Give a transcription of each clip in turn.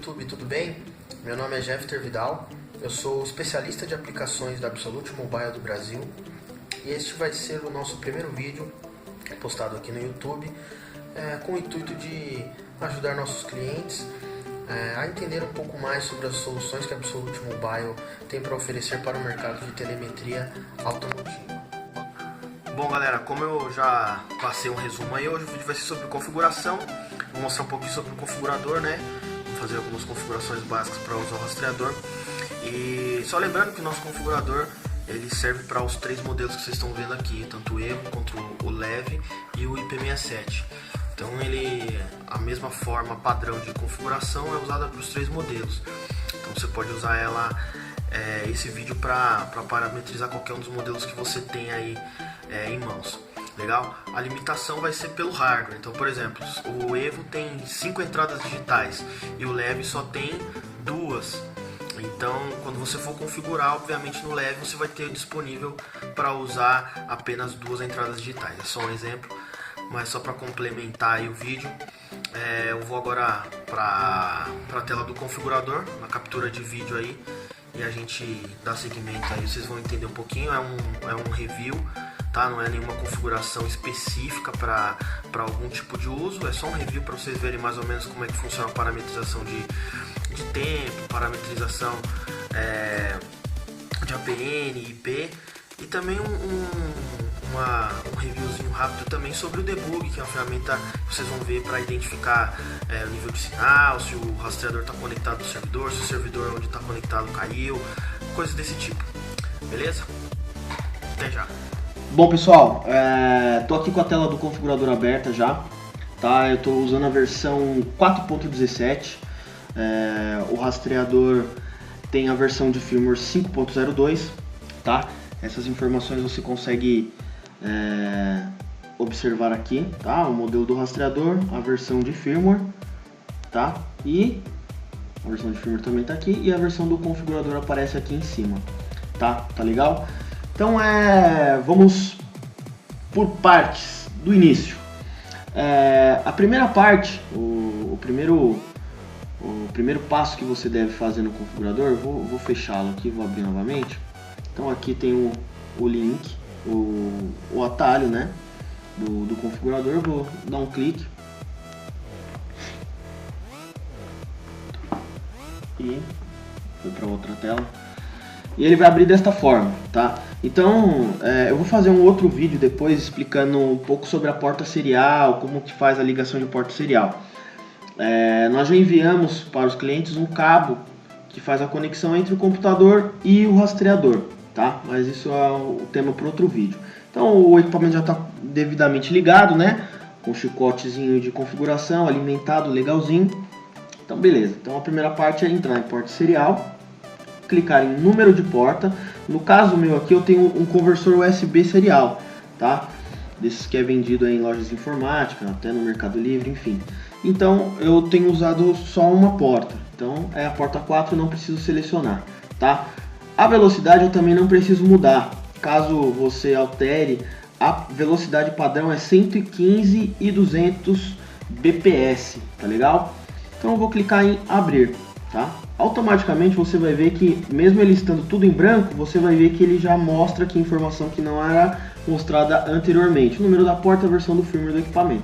YouTube, tudo bem? Meu nome é Jeffter Vidal, eu sou especialista de aplicações da Absolute Mobile do Brasil e este vai ser o nosso primeiro vídeo postado aqui no YouTube com o intuito de ajudar nossos clientes a entender um pouco mais sobre as soluções que a Absolute Mobile tem para oferecer para o mercado de telemetria automotiva. Bom galera, como eu já passei um resumo aí, hoje o vídeo vai ser sobre configuração. Vou mostrar um pouquinho sobre o configurador, né? Vou fazer algumas configurações básicas para usar o rastreador. E só lembrando que o nosso configurador ele serve para os três modelos que vocês estão vendo aqui, tanto o Evo quanto o Leve e o IP67. Então a mesma forma padrão de configuração é usada para os três modelos. Então você pode usar esse vídeo para parametrizar qualquer um dos modelos que você tem aí em mãos. Legal? A limitação vai ser pelo hardware. Então, por exemplo, o Evo tem 5 entradas digitais e o Leve só tem 2. Então, quando você for configurar, obviamente no Leve você vai ter disponível para usar apenas 2 entradas digitais. É só um exemplo, mas só para complementar aí o vídeo, eu vou agora para a tela do configurador, na captura de vídeo aí, e a gente dá seguimento aí. Vocês vão entender um pouquinho. É um review, tá? Não é nenhuma configuração específica para algum tipo de uso, é só um review para vocês verem mais ou menos como é que funciona a parametrização de tempo, parametrização de APN, IP, e também um reviewzinho rápido também sobre o debug, que é uma ferramenta que vocês vão ver para identificar o nível de sinal, se o rastreador está conectado ao servidor, se o servidor onde está conectado caiu, coisas desse tipo, beleza? Até já! Bom pessoal, tô aqui com a tela do configurador aberta já, tá? Eu estou usando a versão 4.17, o rastreador tem a versão de firmware 5.02, tá? Essas informações você consegue observar aqui, tá? O modelo do rastreador, a versão de firmware, tá? E a versão de firmware também está aqui e a versão do configurador aparece aqui em cima, tá? Tá legal? Então vamos por partes do início. A primeira parte, o primeiro passo que você deve fazer no configurador, vou fechá-lo aqui, vou abrir novamente. Então aqui tem o link, o atalho, né, do configurador. Vou dar um clique e foi para outra tela. E ele vai abrir desta forma, tá? Então, eu vou fazer um outro vídeo depois explicando um pouco sobre a porta serial, como que faz a ligação de porta serial. Nós já enviamos para os clientes um cabo que faz a conexão entre o computador e o rastreador, tá? Mas isso é o tema para outro vídeo. Então, o equipamento já está devidamente ligado, né? Com o chicotezinho de configuração, alimentado, legalzinho. Então, beleza. Então, a primeira parte é entrar em porta serial, clicar em número de porta. No caso meu aqui eu tenho um conversor USB serial, tá? Desses que é vendido em lojas de informática, até no Mercado Livre, enfim. Então eu tenho usado só uma porta, então é a porta 4, não preciso selecionar, tá? A velocidade eu também não preciso mudar, caso você altere, a velocidade padrão é 115 e 200 bps, tá legal? Então eu vou clicar em abrir, tá? Automaticamente você vai ver que, mesmo ele estando tudo em branco, você vai ver que ele já mostra aqui informação que não era mostrada anteriormente. O número da porta, a versão do firmware do equipamento.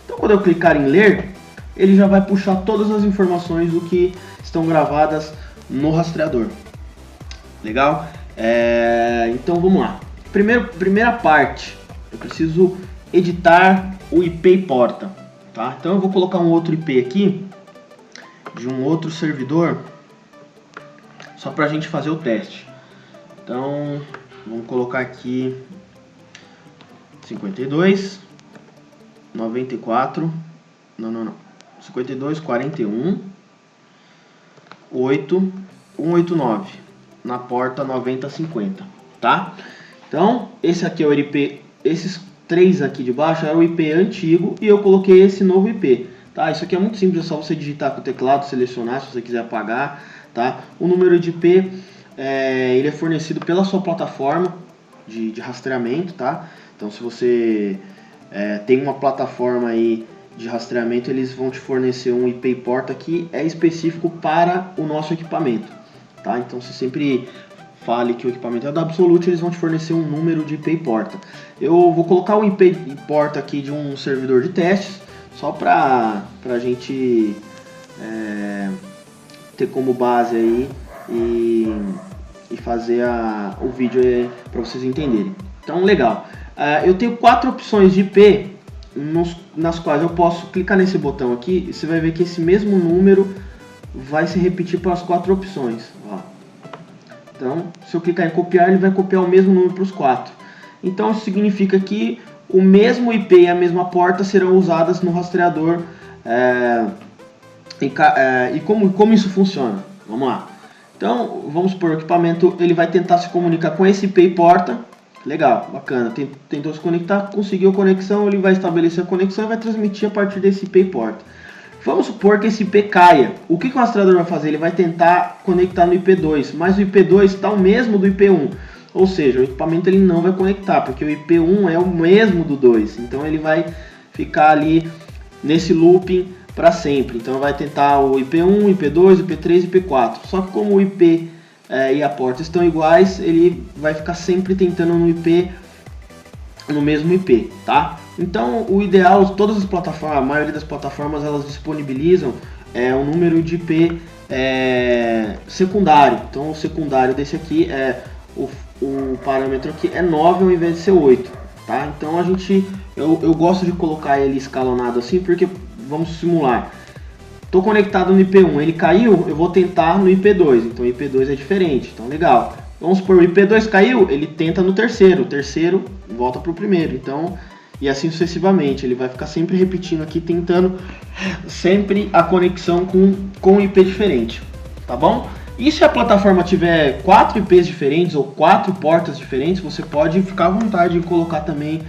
Então quando eu clicar em ler, ele já vai puxar todas as informações do que estão gravadas no rastreador. Legal? Então vamos lá. Primeira parte, eu preciso editar o IP e porta. Tá? Então eu vou colocar um outro IP aqui, de um outro servidor, só para a gente fazer o teste. Então vamos colocar aqui 52 94 52 41 8 189 na porta 9050, tá? Então esse aqui é o IP, esses três aqui de baixo é o IP antigo e eu coloquei esse novo IP. Tá, isso aqui é muito simples, é só você digitar com o teclado, selecionar se você quiser apagar, tá? O número de IP, ele é fornecido pela sua plataforma de rastreamento, tá? Então se você tem uma plataforma aí de rastreamento, eles vão te fornecer um IP e porta que é específico para o nosso equipamento, tá? Então você sempre fale que o equipamento é da Absolute, eles vão te fornecer um número de IP e porta. Eu vou colocar o IP e porta aqui de um servidor de testes, só para a gente ter como base aí e fazer o vídeo para vocês entenderem. Então, legal. Eu tenho 4 opções de IP nas quais eu posso clicar nesse botão aqui e você vai ver que esse mesmo número vai se repetir para as 4 opções. Ó. Então, se eu clicar em copiar, ele vai copiar o mesmo número para os 4. Então, isso significa que o mesmo IP e a mesma porta serão usadas no rastreador. E como isso funciona? Vamos lá. Então, vamos supor, o equipamento ele vai tentar se comunicar com esse IP e porta. Legal, bacana. Tentou se conectar, conseguiu a conexão, ele vai estabelecer a conexão e vai transmitir a partir desse IP e porta. Vamos supor que esse IP caia. O que o rastreador vai fazer? Ele vai tentar conectar no IP2, mas o IP2 está o mesmo do IP1. Ou seja, o equipamento ele não vai conectar, porque o IP1 é o mesmo do 2. Então ele vai ficar ali nesse looping para sempre. Então vai tentar o IP1, IP2, IP3 e IP4. Só que como o IP e a porta estão iguais, ele vai ficar sempre tentando no mesmo IP, tá? Então o ideal, todas as plataformas, a maioria das plataformas, elas disponibilizam um número de IP secundário. Então o secundário desse aqui o parâmetro aqui é 9 ao invés de ser 8, tá? Então eu gosto de colocar ele escalonado assim, porque vamos simular. Estou conectado no IP1, ele caiu, eu vou tentar no IP2, então o IP2 é diferente, então legal. Vamos supor, o IP2 caiu, ele tenta no terceiro, o terceiro volta para o primeiro, então, e assim sucessivamente, ele vai ficar sempre repetindo aqui, tentando sempre a conexão com IP diferente, tá bom? E se a plataforma tiver 4 IPs diferentes ou 4 portas diferentes, você pode ficar à vontade de colocar também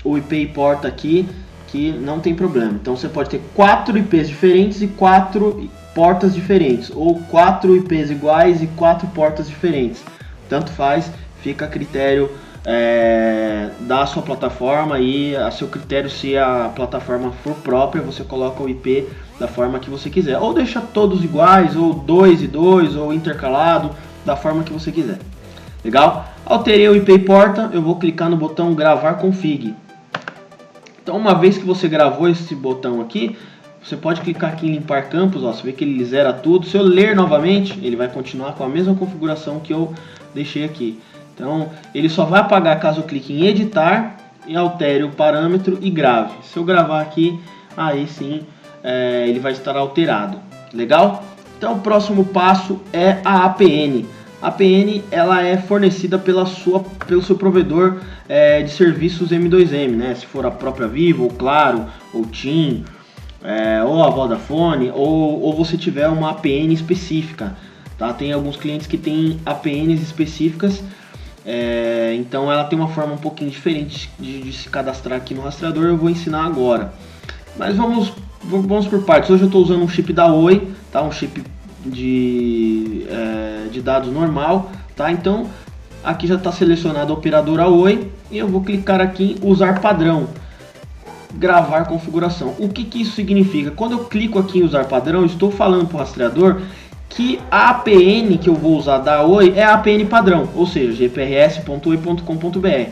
o IP e porta aqui, que não tem problema. Então você pode ter 4 IPs diferentes e 4 portas diferentes, ou 4 IPs iguais e 4 portas diferentes. Tanto faz, fica a critério da sua plataforma e a seu critério, se a plataforma for própria, você coloca o IP da forma que você quiser. Ou deixa todos iguais, ou 2 e 2, ou intercalado, da forma que você quiser. Legal? Alterei o IP e porta, eu vou clicar no botão gravar config. Então, uma vez que você gravou esse botão aqui, você pode clicar aqui em limpar campos, ó, você vê que ele zera tudo. Se eu ler novamente, ele vai continuar com a mesma configuração que eu deixei aqui. Então, ele só vai apagar caso eu clique em editar e altere o parâmetro e grave. Se eu gravar aqui, aí sim ele vai estar alterado. Legal? Então, o próximo passo é a APN. A APN ela é fornecida pelo seu provedor de serviços M2M, né? Se for a própria Vivo, ou Claro, ou TIM, ou a Vodafone, ou você tiver uma APN específica, tá? Tem alguns clientes que têm APNs específicas, então ela tem uma forma um pouquinho diferente de se cadastrar aqui no rastreador. Eu vou ensinar agora, mas vamos por partes. Hoje eu estou usando um chip da Oi, tá? Um chip de dados normal, tá? Então aqui já está selecionada a operadora Oi e eu vou clicar aqui em usar padrão, gravar configuração. O que isso significa? Quando eu clico aqui em usar padrão, eu estou falando para o rastreador que a APN que eu vou usar da Oi é a APN padrão, ou seja, gprs.oi.com.br.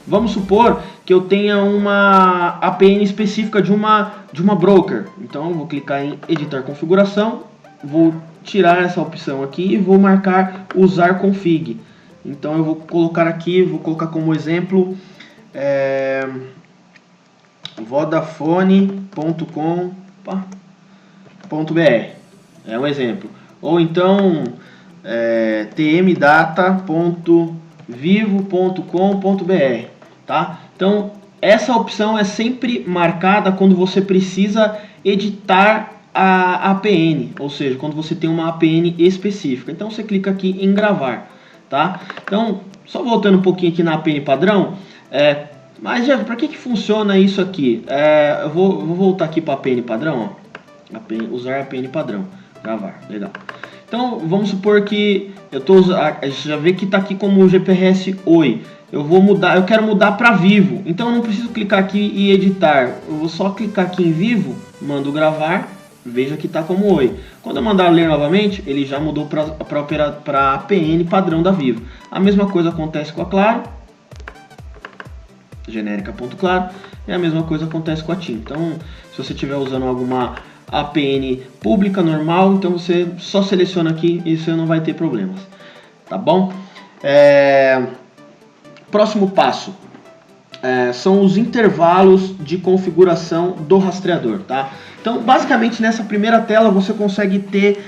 Vamos supor que eu tenha uma APN específica de uma broker. Então eu vou clicar em editar configuração, vou tirar essa opção aqui e vou marcar usar config. Então eu vou colocar aqui, vou colocar como exemplo vodafone.com.br, é um exemplo. Ou então tmdata.vivo.com.br, tá? Então essa opção é sempre marcada quando você precisa editar a APN, ou seja, quando você tem uma APN específica. Então você clica aqui em gravar, tá? Então, só voltando um pouquinho aqui na APN padrão, mas já para que funciona isso aqui? Eu vou voltar aqui para a APN padrão, ó. Usar a APN padrão, gravar, legal. Então vamos supor que já vê que está aqui como GPRS Oi. Eu quero mudar para Vivo. Então eu não preciso clicar aqui e editar. Eu vou só clicar aqui em Vivo, mando gravar, veja que está como Oi. Quando eu mandar ler novamente, ele já mudou para a APN padrão da Vivo. A mesma coisa acontece com a Claro, genérica.claro, e a mesma coisa acontece com a TIM. Então, se você estiver usando alguma APN pública normal, então você só seleciona aqui e você não vai ter problemas, tá bom? Próximo passo são os intervalos de configuração do rastreador, tá? Então, basicamente nessa primeira tela você consegue ter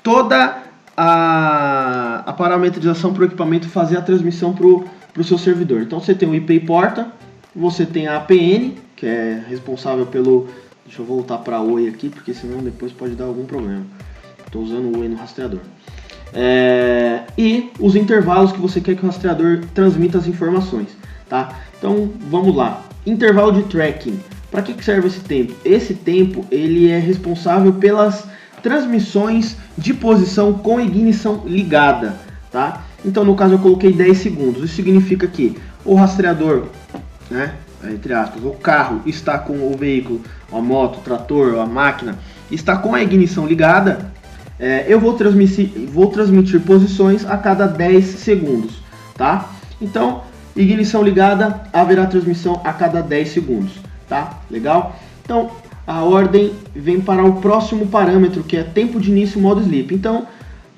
toda a parametrização para o equipamento fazer a transmissão para o seu servidor. Então você tem o IP e porta, você tem a APN, que é responsável pelo... Deixa eu voltar para Oi aqui, porque senão depois pode dar algum problema. Estou usando o Oi no rastreador. E os intervalos que você quer que o rastreador transmita as informações, tá? Então vamos lá. Intervalo de tracking. Para que serve esse tempo? Esse tempo ele é responsável pelas transmissões de posição com ignição ligada, tá? Então no caso eu coloquei 10 segundos. Isso significa que o rastreador, né, entre aspas, o carro está com o veículo, a moto, o trator, a máquina, está com a ignição ligada. Eu vou transmitir posições a cada 10 segundos, tá? Então, ignição ligada, haverá transmissão a cada 10 segundos, tá? Legal? Então, a ordem vem para o próximo parâmetro, que é tempo de início modo sleep. Então,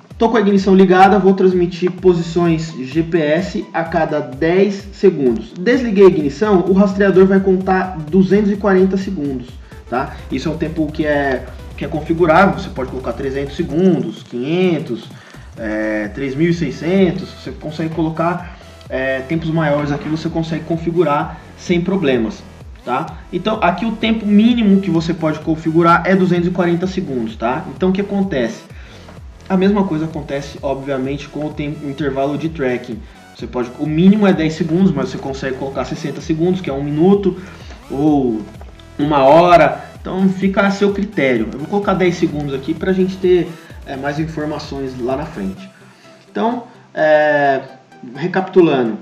estou com a ignição ligada, vou transmitir posições GPS a cada 10 segundos. Desliguei a ignição, o rastreador vai contar 240 segundos, tá? Isso é um tempo que é configurável, você pode colocar 300 segundos, 500, 3.600, você consegue colocar tempos maiores aqui, você consegue configurar sem problemas, tá? Então aqui o tempo mínimo que você pode configurar é 240 segundos, tá? Então o que acontece? A mesma coisa acontece obviamente com o intervalo de tracking. O mínimo é 10 segundos, mas você consegue colocar 60 segundos, que é 1 minuto, ou 1 hora. Então fica a seu critério. Eu vou colocar 10 segundos aqui para a gente ter mais informações lá na frente. Então, recapitulando.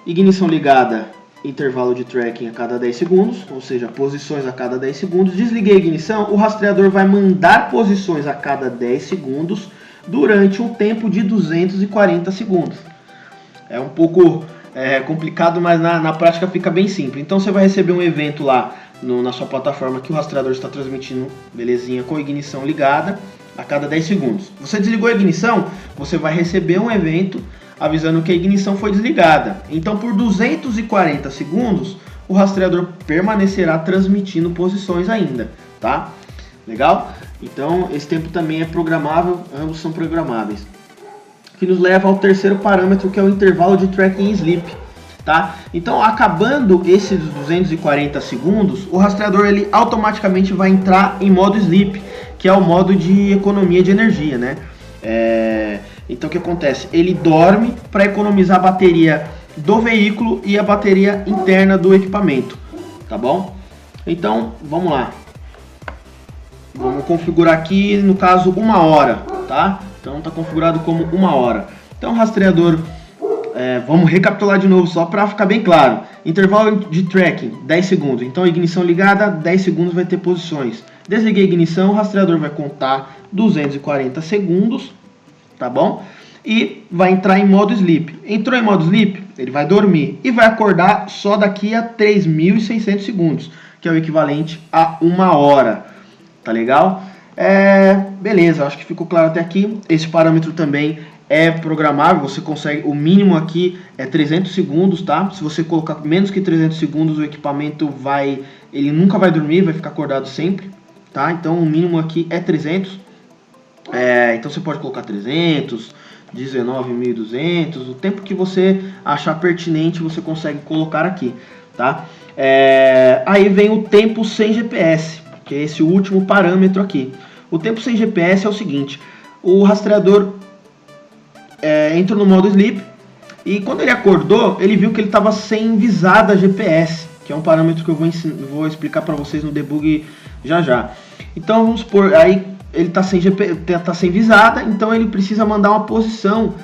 Ignição ligada, intervalo de tracking a cada 10 segundos, ou seja, posições a cada 10 segundos. Desliguei a ignição, o rastreador vai mandar posições a cada 10 segundos durante um tempo de 240 segundos. É um pouco complicado, mas na prática fica bem simples. Então você vai receber um evento lá na sua plataforma que o rastreador está transmitindo, belezinha, com ignição ligada a cada 10 segundos. Você desligou a ignição, você vai receber um evento avisando que a ignição foi desligada. Então por 240 segundos o rastreador permanecerá transmitindo posições ainda, tá? Legal? Então esse tempo também é programável, ambos são programáveis. Que nos leva ao terceiro parâmetro, que é o intervalo de tracking sleep. Tá? Então, acabando esses 240 segundos, o rastreador ele automaticamente vai entrar em modo sleep, que é o modo de economia de energia, né? Então, o que acontece? Ele dorme para economizar a bateria do veículo e a bateria interna do equipamento, tá bom? Então, vamos lá. Vamos configurar aqui, no caso, 1 hora, tá? Então, está configurado como 1 hora. Então, o rastreador... vamos recapitular de novo só para ficar bem claro. Intervalo de tracking, 10 segundos. Então, ignição ligada, 10 segundos vai ter posições. Desliguei a ignição, o rastreador vai contar 240 segundos, tá bom? E vai entrar em modo sleep. Entrou em modo sleep, ele vai dormir e vai acordar só daqui a 3.600 segundos, que é o equivalente a 1 hora. Tá legal? Beleza, acho que ficou claro até aqui. Esse parâmetro também é programável, você consegue, o mínimo aqui é 300 segundos, tá? Se você colocar menos que 300 segundos, o equipamento ele nunca vai dormir, vai ficar acordado sempre, tá? Então o mínimo aqui é 300, então você pode colocar 300, 19.200, o tempo que você achar pertinente você consegue colocar aqui, tá? Aí vem o tempo sem GPS, que é esse último parâmetro aqui. O tempo sem GPS é o seguinte, o rastreador entrou no modo sleep e quando ele acordou, ele viu que ele estava sem visada GPS, que é um parâmetro que eu vou explicar para vocês no debug já já. Então vamos supor, aí ele está sem visada, então ele precisa mandar uma posição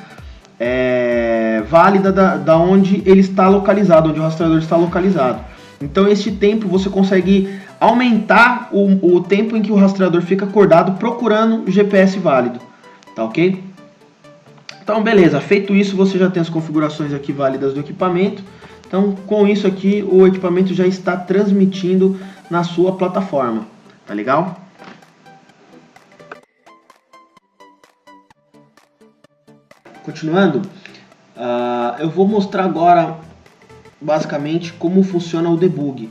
válida da onde ele está localizado, onde o rastreador está localizado. Então este tempo você consegue aumentar o tempo em que o rastreador fica acordado procurando o GPS válido, tá ok? Então beleza, feito isso você já tem as configurações aqui válidas do equipamento. Então com isso aqui o equipamento já está transmitindo na sua plataforma, tá legal? Continuando, eu vou mostrar agora basicamente como funciona o debug,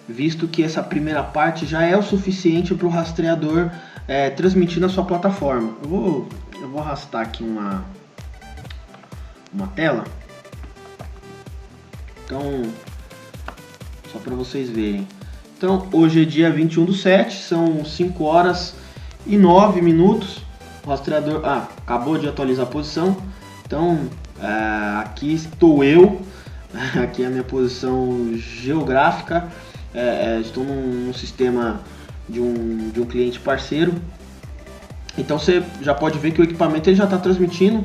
visto que essa primeira parte já é o suficiente para o rastreador transmitir na sua plataforma. Eu vou arrastar aqui uma tela, então só para vocês verem. Então hoje é dia 21/7, são 5 horas e 9 minutos. O rastreador acabou de atualizar a posição. Então aqui estou eu, aqui é a minha posição geográfica. Estou num sistema de um cliente parceiro. Então você já pode ver que o equipamento ele já está transmitindo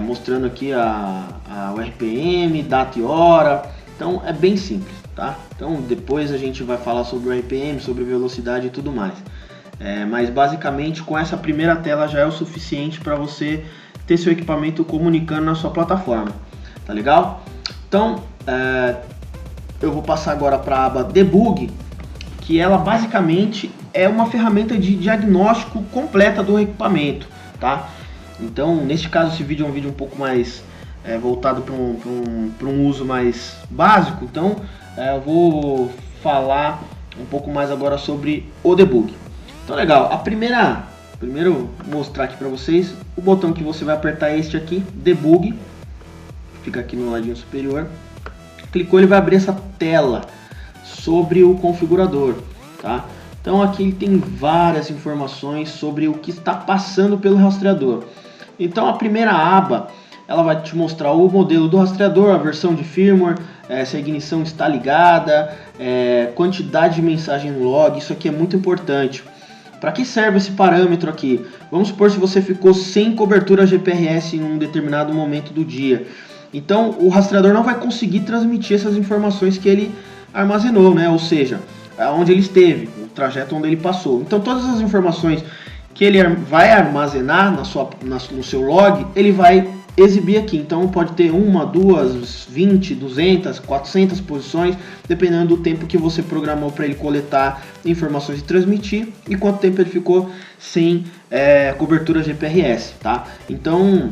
mostrando aqui o RPM, data e hora. Então é bem simples, tá? Então depois a gente vai falar sobre o RPM, sobre velocidade e tudo mais. Mas basicamente com essa primeira tela já é o suficiente para você ter seu equipamento comunicando na sua plataforma, tá legal? Então eu vou passar agora para a aba Debug, que ela basicamente é uma ferramenta de diagnóstico completa do equipamento, tá? Então neste caso esse vídeo é um vídeo um pouco mais voltado para um uso mais básico, então eu vou falar um pouco mais agora sobre o debug. Então legal, primeiro mostrar aqui para vocês o botão que você vai apertar, este aqui, debug, fica aqui no ladinho superior. Clicou, ele vai abrir essa tela sobre o configurador, tá? Então aqui ele tem várias informações sobre o que está passando pelo rastreador. Então a primeira aba, ela vai te mostrar o modelo do rastreador, a versão de firmware, se a ignição está ligada, quantidade de mensagem no log. Isso aqui é muito importante. Para que serve esse parâmetro aqui? Vamos supor se você ficou sem cobertura GPRS em um determinado momento do dia. Então o rastreador não vai conseguir transmitir essas informações que ele armazenou, né? Ou seja, onde ele esteve, o trajeto onde ele passou. Então todas as informações que ele vai armazenar no seu log, ele vai exibir aqui. Então pode ter 1, 2, 20, 200, 400 posições, dependendo do tempo que você programou para ele coletar informações e transmitir, e quanto tempo ele ficou sem cobertura GPRS, tá? Então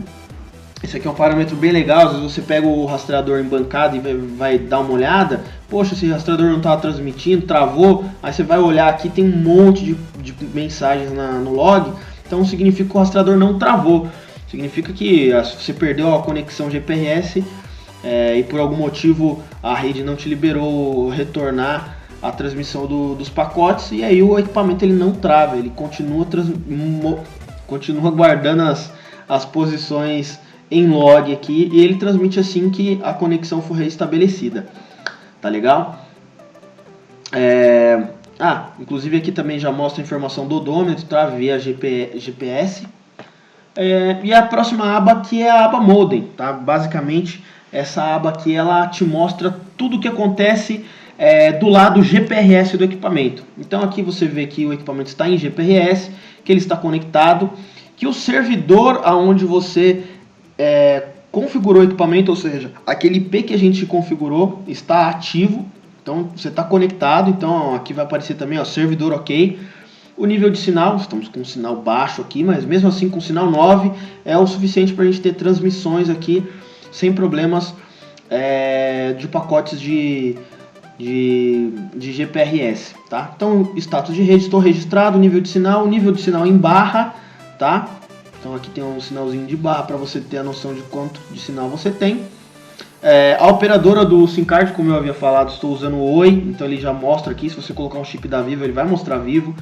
esse aqui é um parâmetro bem legal. Às vezes você pega o rastreador embancado e vai dar uma olhada, poxa, esse rastreador não estava transmitindo, travou. Aí você vai olhar aqui, tem um monte de mensagens no log, então significa que o rastreador não travou. Significa que você perdeu a conexão GPRS e por algum motivo a rede não te liberou retornar a transmissão dos pacotes, e aí o equipamento ele não trava, ele continua guardando as posições em log aqui, e ele transmite assim que a conexão for restabelecida, tá legal? Inclusive aqui também já mostra a informação do odômetro, tá? Via GPS. E a próxima aba aqui é a aba Modem, tá? Basicamente essa aba aqui ela te mostra tudo o que acontece do lado GPRS do equipamento. Então aqui você vê que o equipamento está em GPRS, que ele está conectado, que o servidor aonde você configurou o equipamento, ou seja, aquele IP que a gente configurou está ativo, então você está conectado. Então aqui vai aparecer também, ó, servidor ok. O nível de sinal, estamos com um sinal baixo aqui, mas mesmo assim com sinal 9 é o suficiente para a gente ter transmissões aqui sem problemas de pacotes de GPRS, tá? Então status de rede, estou registrado, nível de sinal em barra, tá? Então aqui tem um sinalzinho de barra para você ter a noção de quanto de sinal você tem. A operadora do SIM card, como eu havia falado, estou usando o Oi, então ele já mostra aqui. Se você colocar um chip da Vivo, ele vai mostrar Vivo,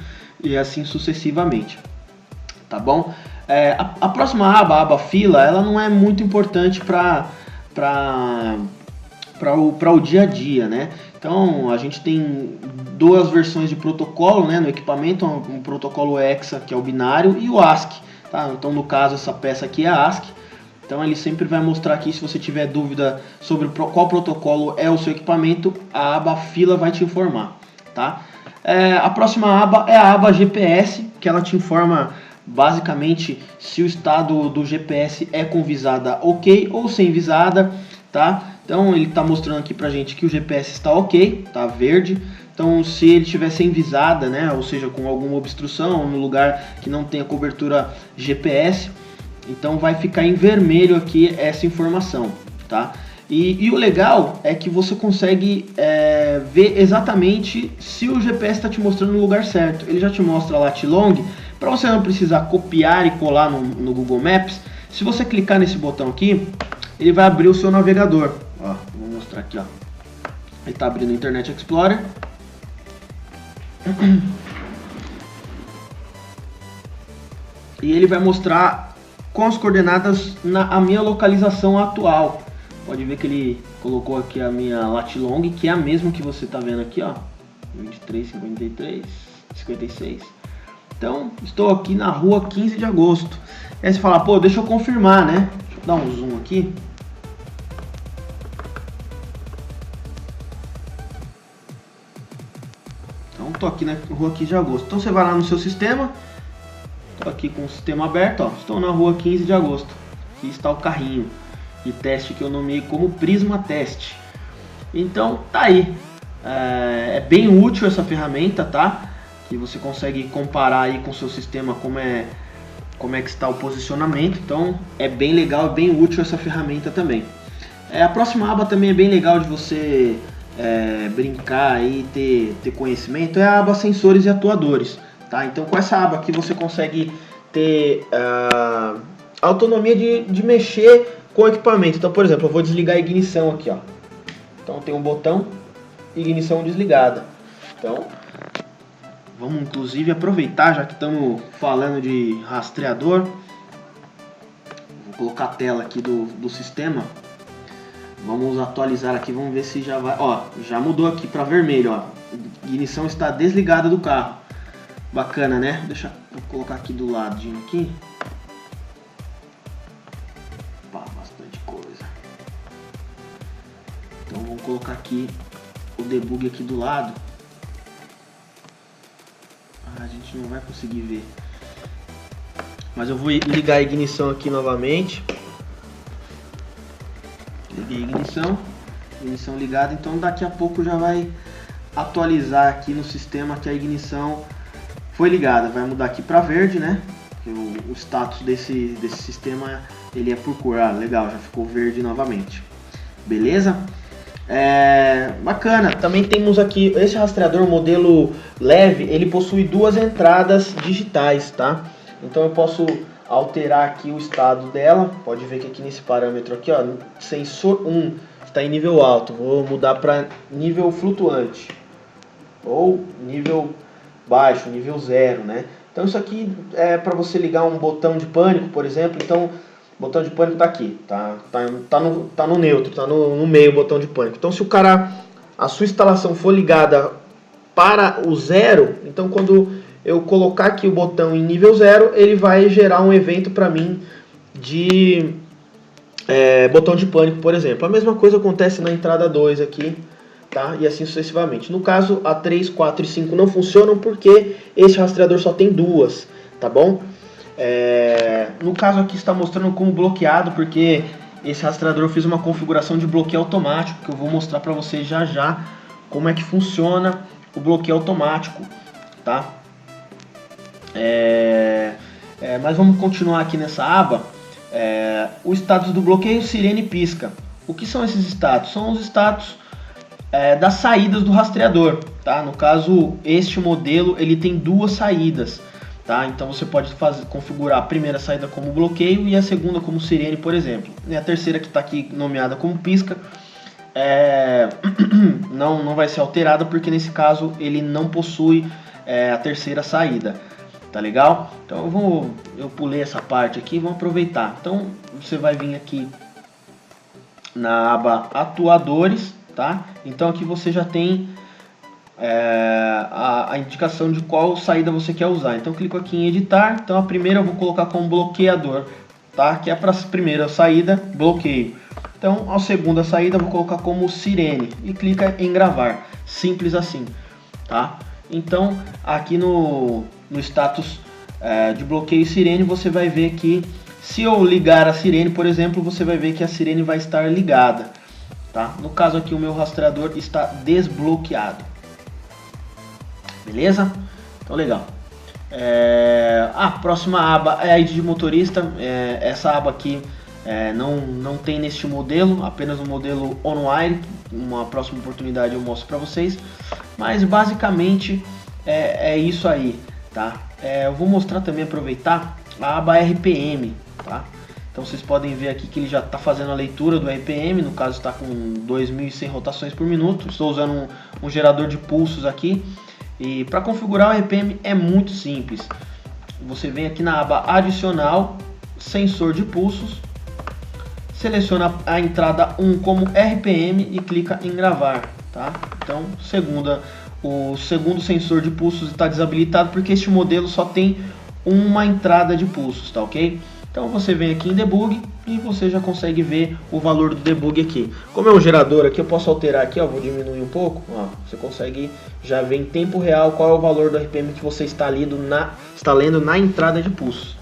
e assim sucessivamente, tá bom? A próxima aba, a aba fila, ela não é muito importante para para o dia a dia, né? Então a gente tem duas versões de protocolo, né, no equipamento, um protocolo hexa, que é o binário, e o ASCII, tá? Então no caso essa peça aqui é a ASCII. Então ele sempre vai mostrar aqui, se você tiver dúvida sobre qual protocolo é o seu equipamento, a aba fila vai te informar, tá? A próxima aba é a aba GPS, que ela te informa basicamente se o estado do GPS é com visada ok ou sem visada, tá? Então ele está mostrando aqui pra gente que o GPS está ok, tá verde. Então se ele estiver sem visada, né, ou seja, com alguma obstrução no lugar que não tenha cobertura GPS, então vai ficar em vermelho aqui essa informação, tá? E o legal é que você consegue ver exatamente se o GPS está te mostrando no lugar certo. Ele já te mostra lá T-Long, para você não precisar copiar e colar no Google Maps. Se você clicar nesse botão aqui, ele vai abrir o seu navegador. Ó, vou mostrar aqui, ó. Ele está abrindo o Internet Explorer. E ele vai mostrar com as coordenadas a minha localização atual. Pode ver que ele colocou aqui a minha lat-long, que é a mesma que você está vendo aqui, ó, 23, 53, 56. Então, estou aqui na rua 15 de agosto. Aí você fala, pô, deixa eu confirmar, né? Deixa eu dar um zoom aqui. Então, estou aqui na rua 15 de agosto. Então, você vai lá no seu sistema. Estou aqui com o sistema aberto, ó. Estou na rua 15 de agosto. Aqui está o carrinho de teste que eu nomeei como Prisma Teste. Então tá aí, é bem útil essa ferramenta, tá? Que você consegue comparar aí com o seu sistema como é que está o posicionamento. Então é bem legal, é bem útil essa ferramenta também. A próxima aba também é bem legal de você brincar e ter conhecimento, é a aba Sensores e Atuadores, tá? Então com essa aba aqui você consegue ter autonomia de mexer com o equipamento. Então, por exemplo, eu vou desligar a ignição aqui, ó. Então tem um botão, ignição desligada. Então, vamos inclusive aproveitar, já que estamos falando de rastreador. Vou colocar a tela aqui do sistema. Vamos atualizar aqui, vamos ver se já vai. Ó, já mudou aqui para vermelho, ó. Ignição está desligada do carro. Bacana, né? Vou colocar aqui do ladinho aqui. Então vamos colocar aqui o debug aqui do lado. A gente não vai conseguir ver. Mas eu vou ligar a ignição aqui novamente. Liguei a ignição ligada. Então daqui a pouco já vai atualizar aqui no sistema que a ignição foi ligada. Vai mudar aqui para verde, né? O status desse sistema ele é por cor. Ah, legal, já ficou verde novamente. Beleza? Bacana. Também temos aqui esse rastreador modelo leve, ele possui duas entradas digitais, tá? Então eu posso alterar aqui o estado dela. Pode ver que aqui nesse parâmetro aqui, ó, sensor 1 está em nível alto. Vou mudar para nível flutuante ou nível baixo, nível 0, né? Então isso aqui é para você ligar um botão de pânico, por exemplo. Então o botão de pânico está aqui, tá no neutro, tá no meio o botão de pânico. Então se a sua instalação for ligada para o 0, então quando eu colocar aqui o botão em nível 0, ele vai gerar um evento para mim de botão de pânico, por exemplo. A mesma coisa acontece na entrada 2 aqui, tá? E assim sucessivamente. No caso, a 3, 4 e 5 não funcionam porque esse rastreador só tem duas, tá bom? No caso aqui está mostrando como bloqueado, porque esse rastreador eu fiz uma configuração de bloqueio automático, que eu vou mostrar para vocês já como é que funciona o bloqueio automático, tá? Mas vamos continuar aqui nessa aba. O status do bloqueio, sirene pisca. O que são esses status? São os status das saídas do rastreador, tá? No caso, este modelo ele tem duas saídas. Tá? Então você pode configurar a primeira saída como bloqueio e a segunda como sirene, por exemplo. E a terceira, que está aqui nomeada como pisca, não vai ser alterada, porque nesse caso ele não possui a terceira saída. Tá legal? Então eu pulei essa parte aqui, vamos aproveitar. Então você vai vir aqui na aba atuadores, tá? Então aqui você já tem a indicação de qual saída você quer usar. Então clico aqui em editar. Então a primeira eu vou colocar como bloqueador, tá? Que é para a primeira saída, bloqueio. Então a segunda saída eu vou colocar como sirene e clica em gravar. Simples assim, tá? Então aqui no status de bloqueio sirene você vai ver que se eu ligar a sirene, por exemplo, você vai ver que a sirene vai estar ligada, tá? No caso aqui o meu rastreador está desbloqueado. Beleza? Então legal. A próxima aba é a ID de motorista. Essa aba aqui não tem neste modelo, apenas no modelo on-wire. Uma próxima oportunidade eu mostro para vocês. Mas basicamente é isso aí, tá? Eu vou mostrar também, aproveitar a aba RPM, tá? Então vocês podem ver aqui que ele já está fazendo a leitura do RPM, no caso está com 2.100 rotações por minuto. Estou usando um gerador de pulsos aqui. E para configurar o RPM é muito simples. Você vem aqui na aba adicional, sensor de pulsos, seleciona a entrada 1 como RPM e clica em gravar, tá? Então, o segundo sensor de pulsos está desabilitado porque este modelo só tem uma entrada de pulsos, tá ok? Então você vem aqui em debug e você já consegue ver o valor do debug aqui. Como é um gerador aqui, eu posso alterar aqui, ó, vou diminuir um pouco, ó, você consegue já ver em tempo real qual é o valor do RPM que você está lendo na entrada de pulso.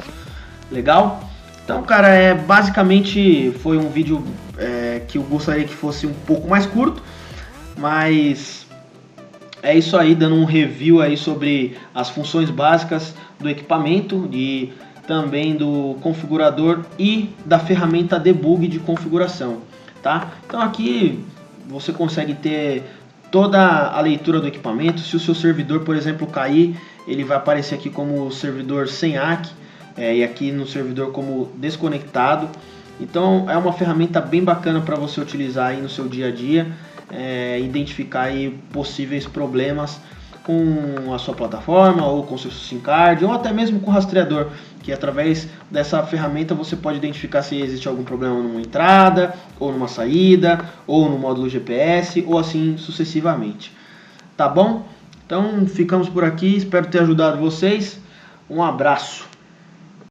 Legal? Então, cara, basicamente foi um vídeo que eu gostaria que fosse um pouco mais curto, mas é isso aí, dando um review aí sobre as funções básicas do equipamento e também do configurador e da ferramenta debug de configuração, tá? Então aqui você consegue ter toda a leitura do equipamento. Se o seu servidor, por exemplo, cair, ele vai aparecer aqui como servidor sem AC e aqui no servidor como desconectado. Então é uma ferramenta bem bacana para você utilizar aí no seu dia a dia, identificar aí possíveis problemas com a sua plataforma ou com o seu SIM card ou até mesmo com o rastreador, que através dessa ferramenta você pode identificar se existe algum problema numa entrada ou numa saída ou no módulo GPS ou assim sucessivamente. Tá bom? Então ficamos por aqui, espero ter ajudado vocês. Um abraço.